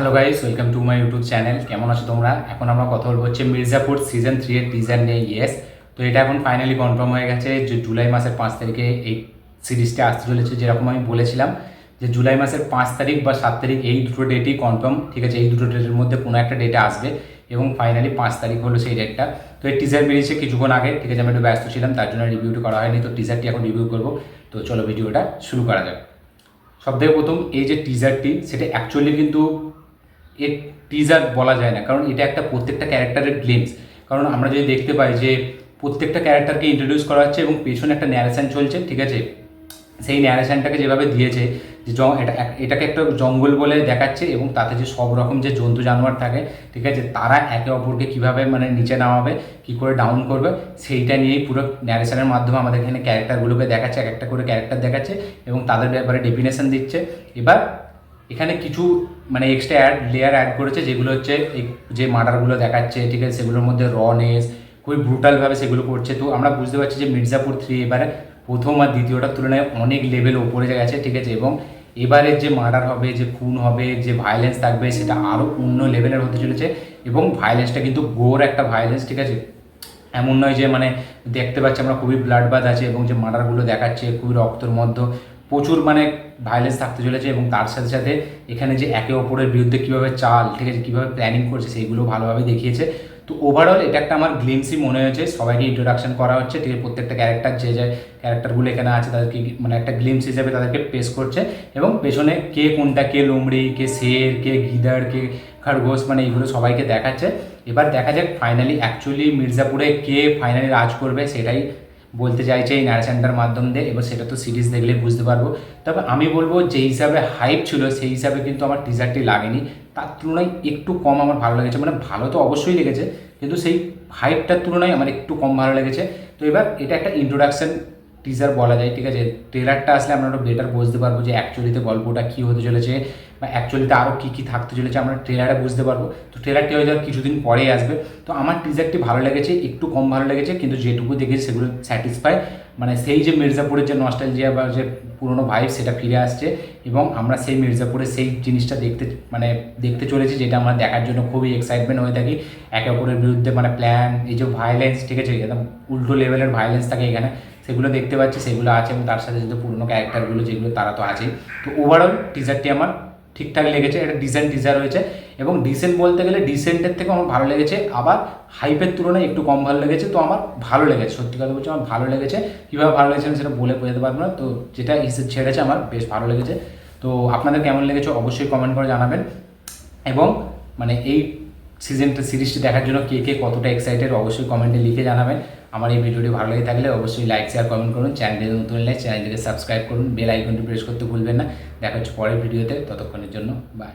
Hello guys, welcome to my YouTube channel. কেমন আছো তোমরা? এখন আমরা কথা বলবো হচ্ছে মির্জাপুর সিজন 3 এর টিজার নিয়ে। ইয়েস, তো এটা এখন ফাইনালি কনফার্ম হয়ে গেছে যে জুলাই মাসের 5 তারিখে এই সিরিজটা আসতে চলেছে। যেরকম আমি বলেছিলাম যে জুলাই মাসের 5 তারিখ বা 7 তারিখ এই দুটো ডেটই কনফার্ম, ঠিক আছে? এই দুটো ডেটের মধ্যে কোনো একটা ডেটে আসবে এবং ফাইনালি 5 তারিখ হলো সেই ডেটটা। তো এই টিজার বেরিয়েছে কিছুক্ষণ আগে, ঠিক আছে? আমি একটু ব্যস্ত ছিলাম, তার জন্য রিভিউটা করা হয়নি। তো টিজারটি এখন রিভিউ করবো। তো চলো ভিডিওটা শুরু করা যাক। সবথেকে প্রথম, এই যে টিজারটি, সেটা অ্যাকচুয়ালি কিন্তু এর টিজার বলা যায় না, কারণ এটা একটা প্রত্যেকটা ক্যারেক্টারের গ্লিমস। কারণ আমরা যদি দেখতে পাই যে প্রত্যেকটা ক্যারেক্টারকে ইন্ট্রোডিউস করা হচ্ছে এবং পেছনে একটা ন্যারেশন চলছে, ঠিক আছে? সেই ন্যারেশনটাকে যেভাবে দিয়েছে যে এটাকে একটা জঙ্গল বলে দেখাচ্ছে এবং তাতে যে সব রকম যে জন্তু জানোয়ার থাকে, ঠিক আছে, তারা একে অপরকে কীভাবে মানে নিচে নামাবে, কী করে ডাউন করবে, সেইটা নিয়েই পুরো ন্যারেশনের মাধ্যমে আমাদের এখানে ক্যারেক্টারগুলোকে দেখাচ্ছে, এক একটা করে ক্যারেক্টার দেখাচ্ছে এবং তাদের ব্যাপারে ডেফিনেশন দিচ্ছে। এবার এখানে কিছু মানে এক্সট্রা লেয়ার অ্যাড করেছে, যেগুলো হচ্ছে যে মার্ডারগুলো দেখাচ্ছে, ঠিক আছে, সেগুলোর মধ্যে রনেস খুবই ব্রুটালভাবে সেগুলো করছে। তো আমরা বুঝতে পারছি যে মির্জাপুর 3 এবারে প্রথম আর দ্বিতীয়টার তুলনায় অনেক লেভেল ওপরে গেছে, ঠিক আছে? এবং এবারে যে মার্ডার হবে, যে খুন হবে, যে ভায়োলেন্স থাকবে, সেটা আরও অন্য লেভেলের হতে চলেছে এবং ভায়োলেন্সটা কিন্তু গোর একটা ভায়োলেন্স, ঠিক আছে? এমন নয় যে মানে দেখতে পাচ্ছি আমরা খুবই ব্লাড বাথ আছে এবং যে মার্ডারগুলো দেখাচ্ছে খুবই রক্তর মধ্যে প্রচুর মানে ভায়োলেন্স থাকতে চলেছে এবং তার সাথে সাথে এখানে যে একে অপরের বিরুদ্ধে কীভাবে চাল, ঠিক আছে, কীভাবে প্ল্যানিং করছে, সেইগুলো ভালোভাবে দেখিয়েছে। তো ওভারঅল এটা একটা আমার গ্লিমসই মনে হয়েছে। সবাইকে ইন্ট্রোডাকশন করা হচ্ছে, ঠিক আছে? প্রত্যেকটা ক্যারেক্টার যে যে ক্যারেক্টারগুলো এখানে আছে তাদেরকে মানে একটা গ্লিমস হিসেবে তাদেরকে পেশ করছে এবং পেছনে কে কোনটা, কে লোমড়ি, কে শের, কে গিদার, কে খরগোশ, মানে এইগুলো সবাইকে দেখাচ্ছে। এবার দেখা যাক ফাইনালি অ্যাকচুয়ালি মির্জাপুরে কে ফাইনালি রাজ করবে, সেটাই বলতে চাইছে এই ন্যারেশনটার মাধ্যম দিয়ে। এবার সেটা তো সিরিজ দেখলে বুঝতে পারবো। তবে আমি বলবো যে হিসাবে হাইপ ছিল সেই হিসাবে কিন্তু আমার টিজারটি লাগেনি, তার তুলনায় একটু কম আমার ভালো লেগেছে। মানে ভালো তো অবশ্যই লেগেছে, কিন্তু সেই হাইপটার তুলনায় আমার একটু কম ভালো লেগেছে। তো এবার এটা একটা ইন্ট্রোডাকশন টিজার বলা যায়, ঠিক আছে? ট্রেলারটা আসলে আমরা একটু বেটার বুঝতে পারবো যে অ্যাকচুয়ালিতে গল্পটা কী হতে চলেছে বা অ্যাকচুয়ালিতে আরও কী কী থাকতে চলেছে, আমরা ট্রেলারে বুঝতে পারবো। তো ট্রেলারটি হয়ে যাওয়ার কিছুদিন পরেই আসবে। তো আমার টিজারটি ভালো লেগেছে, একটু কম ভালো লেগেছে, কিন্তু যেটুকু দেখেছি সেগুলো স্যাটিসফাই। মানে সেই যে মির্জাপুরের যে নস্টালজিয়া বা যে পুরোনো ভাইব, সেটা ফিরে আসছে এবং আমরা সেই মির্জাপুরের সেই জিনিসটা দেখতে চলেছি, যেটা আমরা দেখার জন্য খুবই এক্সাইটমেন্ট হয়ে থাকি। একে অপরের বিরুদ্ধে মানে প্ল্যান, এই যে ভায়োলেন্স, ঠিক আছে, একদম উল্টো লেভেলের ভায়োলেন্স থাকে এখানে, সেগুলো দেখতে পাচ্ছি, সেগুলো আছে এবং তার সাথে যদি পুরোনো ক্যারেক্টারগুলো যেগুলো তারা তো আছেই। তো ওভারঅল টিজারটি আমার ঠিকঠাক লেগেছে। একটা ডিসেন্ট টিজার হয়েছে এবং ডিসেন্ট বলতে গেলে ডিসেন্টের থেকে আমার ভালো লেগেছে, আবার হাইপের তুলনায় একটু কম ভালো লেগেছে। তো আমার ভালো লেগেছে, সত্যি কথা বলছি, আমার ভালো লেগেছে। কীভাবে ভালো লেগেছে আমি সেটা বলে বোঝাতে পারবো না। তো যেটা ছেড়েছে আমার বেশ ভালো লেগেছে। তো আপনাদের কেমন লেগেছে অবশ্যই কমেন্ট করে জানাবেন এবং মানে এই সিরিজটি দেখার জন্য কে কে কতটা এক্সাইটেড অবশ্যই কমেন্টে লিখে জানাবেন। আমার এই ভিডিওটি ভালো লেগে থাকলে অবশ্যই লাইক, শেয়ার, কমেন্ট করুন। চ্যানেলে নতুন হলে চ্যানেলটিকে সাবস্ক্রাইব করুন, বেল আইকনটি প্রেস করতে ভুলবেন না। দেখা হচ্ছে পরের ভিডিওতে, ততক্ষণের জন্য বাই।